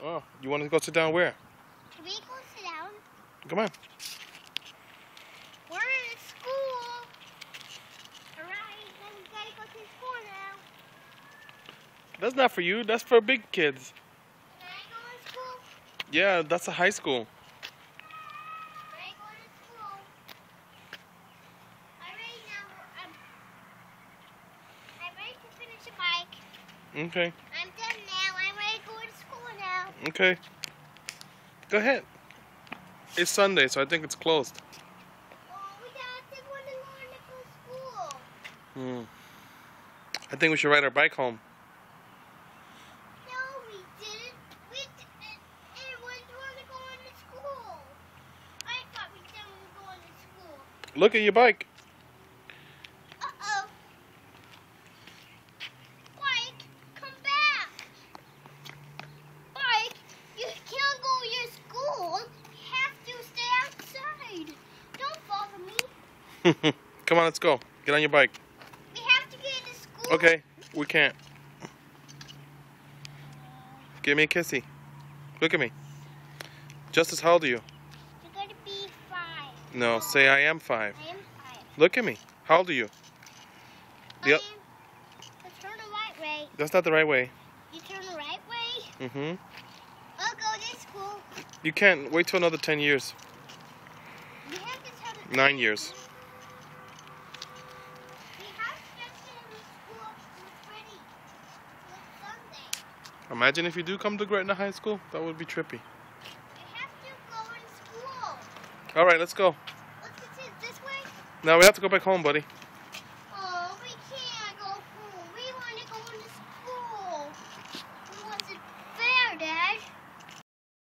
Oh, you want to go sit down where? Can we go sit down? Come on. We're in school. Alright, then we gotta go to school now. That's not for you. That's for big kids. Can I go to school? Yeah, that's a high school. Can I go to school? Alright, now I'm ready to finish the bike. Okay. I'm done now. I'm ready to go to school now. Okay. Go ahead. It's Sunday, so I think it's closed. Oh, we got to go to school. I think we should ride our bike home. No, we didn't. It was going to go into school. I thought we said we were going to school. Look at your bike. Uh-oh. Bike, come back. Bike, you can't go to your school. You have to stay outside. Don't bother me. Come on, let's go. Get on your bike. We have to get to school. Okay, we can't. Give me a kissy. Look at me. Justice, how old are you? You're going to be 5. No, say I am 5. I am 5. Look at me. How old are you? Yep. Turn the right way. That's not the right way. You turn the right way? Mm-hmm. I'll go to school. You can't. Wait till another 10 years. We have to turn the 9 years. We have to get to school ready. It's Sunday. Imagine if you do come to Gretna High School. That would be trippy. We have to go in school. All right, let's go. Let's get this way. Now we have to go back home, buddy.